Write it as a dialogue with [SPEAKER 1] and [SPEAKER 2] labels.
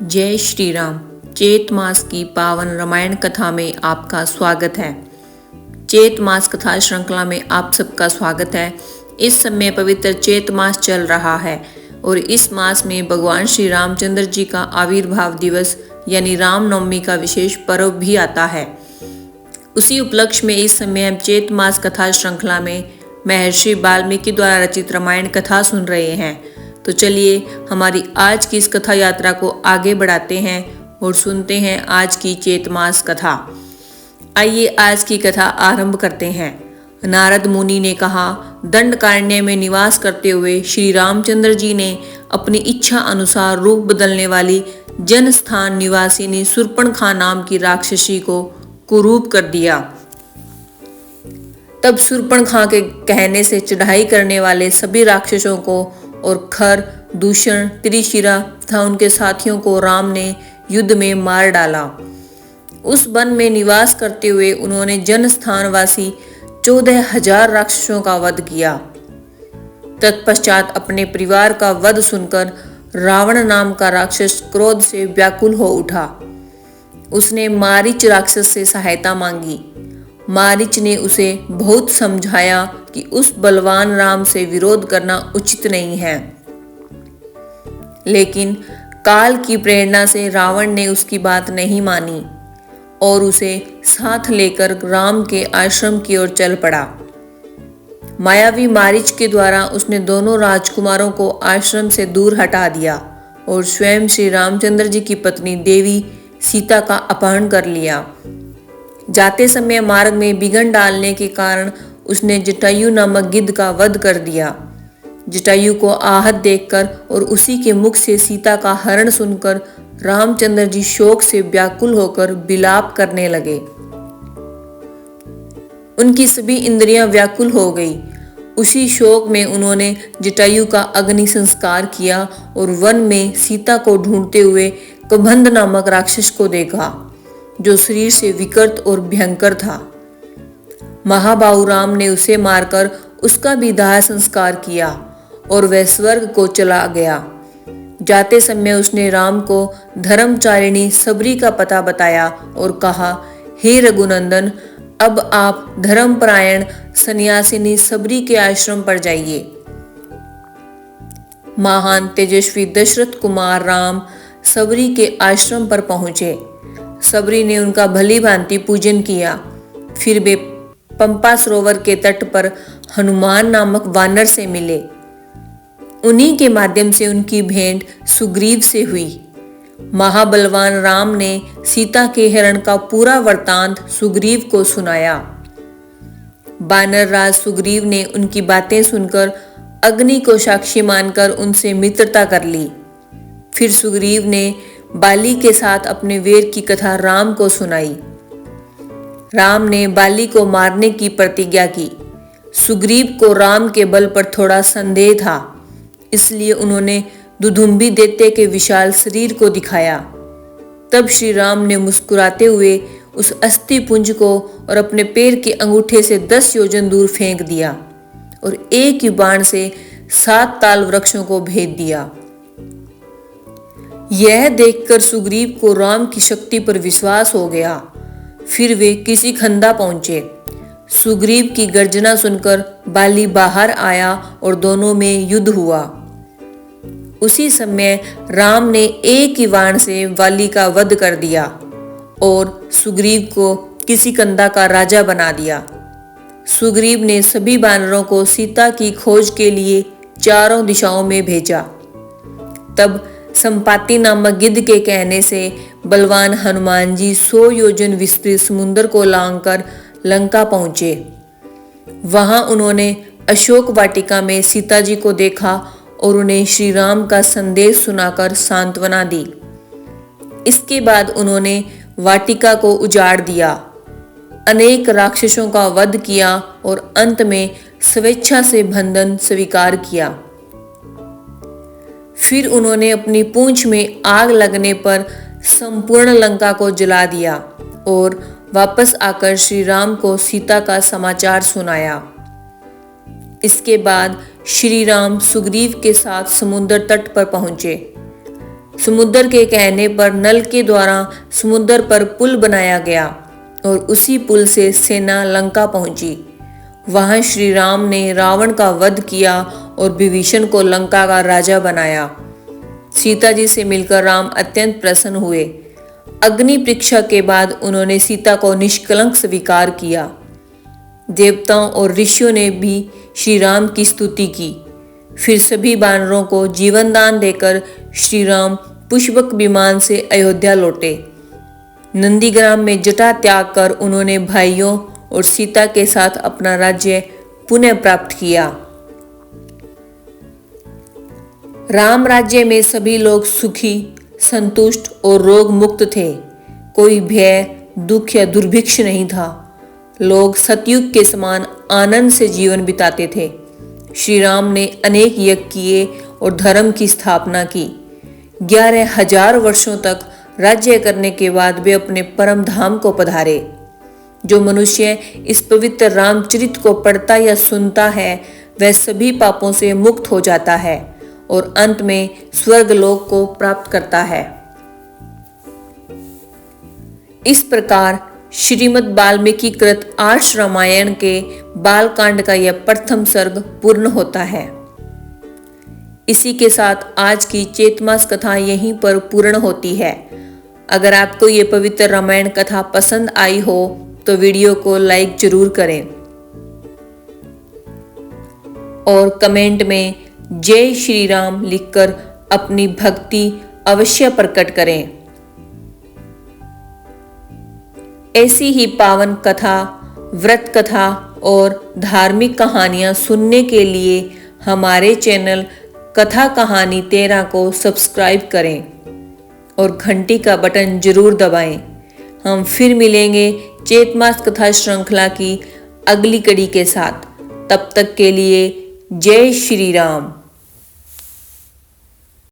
[SPEAKER 1] जय श्री राम। चैत मास की पावन रामायण कथा में आपका स्वागत है। चैत मास कथा श्रृंखला में आप सबका स्वागत है। इस समय पवित्र चैत मास चल रहा है और इस मास में भगवान श्री रामचंद्र जी का आविर्भाव दिवस यानी रामनवमी का विशेष पर्व भी आता है। उसी उपलक्ष्य में इस समय हम चैत मास कथा श्रृंखला में महर्षि वाल्मीकि द्वारा रचित रामायण कथा सुन रहे हैं। तो चलिए हमारी आज की इस कथा यात्रा को आगे बढ़ाते हैं और सुनते हैं आज की चैत मास कथा। आइए आज की कथा आरंभ करते हैं। नारद मुनि ने कहा, दंडकारण्य में निवास करते हुए श्री रामचंद्र जी ने अपनी इच्छा अनुसार रूप बदलने वाली जनस्थान निवासिनी शूर्पणखा नाम की राक्षसी को कुरूप कर दिया। तब शूर्पणखा के कहने से चढ़ाई करने वाले सभी राक्षसों को और खर, दूषण, त्रिशिरा तथा उनके साथियों को राम ने युद्ध में मार डाला। उस वन में निवास करते हुए उन्होंने जनस्थानवासी 14,000 राक्षसों का वध किया। तत्पश्चात अपने परिवार का वध सुनकर रावण नाम का राक्षस क्रोध से व्याकुल हो उठा। उसने मारीच राक्षस से सहायता मांगी। मारीच ने उसे बहुत समझाया कि उस बलवान राम से विरोध करना उचित नहीं है, लेकिन काल की प्रेरणा से रावण ने उसकी बात नहीं मानी और उसे साथ लेकर राम के आश्रम की ओर चल पड़ा। मायावी मारीच के द्वारा उसने दोनों राजकुमारों को आश्रम से दूर हटा दिया और स्वयं श्री रामचंद्र जी की पत्नी देवी सीता का अपहरण कर लिया। जाते समय मार्ग में बिघन डालने के कारण उसने जटायु नामक गिद्ध का वध कर दिया। जटायु को आहत देखकर और उसी के मुख से सीता का हरण सुनकर रामचंद्र जी शोक से व्याकुल होकर विलाप करने लगे। उनकी सभी इंद्रियां व्याकुल हो गई। उसी शोक में उन्होंने जटायु का अग्नि संस्कार किया और वन में सीता को ढूंढते हुए कबंध नामक राक्षस को देखा, जो शरीर से विकृत और भयंकर था। महाबाहु राम ने उसे मारकर उसका भी दाह संस्कार किया और वह स्वर्ग को चला गया। जाते समय उसने राम को धर्मचारिणी सबरी का पता बताया और कहा, हे रघुनंदन, अब आप धर्मपरायण सन्यासिनी सबरी के आश्रम पर जाइए। महान तेजस्वी दशरथ कुमार राम सबरी के आश्रम पर पहुंचे। सबरी ने उनका भली भांति पूजन किया। फिर वे पंपा सरोवर के तट पर हनुमान नामक वानर से मिले। उन्हीं के माध्यम से उनकी भेंट सुग्रीव से हुई। महाबलवान राम ने सीता के हरण का पूरा वृत्तांत सुग्रीव को सुनाया। वानर राज सुग्रीव ने उनकी बातें सुनकर अग्नि को साक्षी मानकर उनसे मित्रता कर ली। फिर सुग्रीव ने बाली के साथ अपने वीर की कथा राम को सुनाई। राम ने बाली को मारने की प्रतिज्ञा की। सुग्रीव को राम के बल पर थोड़ा संदेह था, इसलिए उन्होंने दुदुम्बी दैत्य के विशाल शरीर को दिखाया। तब श्री राम ने मुस्कुराते हुए उस अस्थि पुंज को और अपने पैर के अंगूठे से 10 योजन दूर फेंक दिया और एक ही बाण से 7 ताल वृक्षों को भेद दिया। यह देखकर सुग्रीव को राम की शक्ति पर विश्वास हो गया। फिर वे किसी खंदा पहुंचे। सुग्रीव की गर्जना सुनकर बाली बाहर आया और दोनों में युद्ध हुआ। उसी समय राम ने एक ही बाण से बाली का वध कर दिया और सुग्रीव को किसी कंदा का राजा बना दिया। सुग्रीव ने सभी वानरों को सीता की खोज के लिए चारों दिशाओं में भेजा। तब संपाति नामक गिद्ध के कहने से बलवान हनुमान जी 100 योजन विस्तृत समुद्र को लांघकर लंका पहुंचे। वहां उन्होंने अशोक वाटिका में सीता जी को देखा और उन्हें श्री राम का संदेश सुनाकर सांत्वना दी। इसके बाद उन्होंने वाटिका को उजाड़ दिया, अनेक राक्षसों का वध किया और अंत में स्वेच्छा से बंधन स्वीकार किया। फिर उन्होंने अपनी पूंछ में आग लगने पर संपूर्ण लंका को जला दिया और वापस आकर श्री राम को सीता का समाचार सुनाया। इसके बाद श्री राम सुग्रीव के साथ समुद्र तट पर पहुंचे। समुद्र के कहने पर नल के द्वारा समुद्र पर पुल बनाया गया और उसी पुल से सेना लंका पहुंची। वहां श्री राम ने रावण का वध किया और विभीषण को लंका का राजा बनाया। सीता जी से मिलकर राम अत्यंत प्रसन्न हुए। अग्नि परीक्षा के बाद उन्होंने सीता को निष्कलंक स्वीकार किया। देवताओं और ऋषियों ने भी श्री राम की स्तुति की। फिर सभी वानरों को जीवन दान देकर श्री राम पुष्पक विमान से अयोध्या लौटे। नंदीग्राम में जटा त्याग कर उन्होंने भाइयों और सीता के साथ अपना राज्य पुनः प्राप्त किया। राम राज्य में सभी लोग सुखी, संतुष्ट और रोग मुक्त थे। कोई भय, दुख या दुर्भिक्ष नहीं था। लोग सतयुग के समान आनंद से जीवन बिताते थे। श्री राम ने अनेक यज्ञ किए और धर्म की स्थापना की। 11,000 वर्षों तक राज्य करने के बाद वे अपने परम धाम को पधारे। जो मनुष्य इस पवित्र रामचरित को पढ़ता या सुनता है वह सभी पापों से मुक्त हो जाता है और अंत में स्वर्गलोक को प्राप्त करता है। इस प्रकार श्रीमद् वाल्मीकि कृत आर्ष रामायण के बालकांड का यह प्रथम सर्ग पूर्ण होता है। इसी के साथ आज की चैतमास कथा यहीं पर पूर्ण होती है। अगर आपको ये पवित्र रामायण कथा पसंद आई हो तो वीडियो को लाइक जरूर करें और कमेंट में जय श्री राम लिखकर अपनी भक्ति अवश्य प्रकट करें। ऐसी ही पावन कथा, व्रत कथा और धार्मिक कहानियां सुनने के लिए हमारे चैनल कथा कहानी 13 को सब्सक्राइब करें और घंटी का बटन जरूर दबाएं। हम फिर मिलेंगे चैतमास कथा श्रृंखला की अगली कड़ी के साथ। तब तक के लिए जय श्री राम।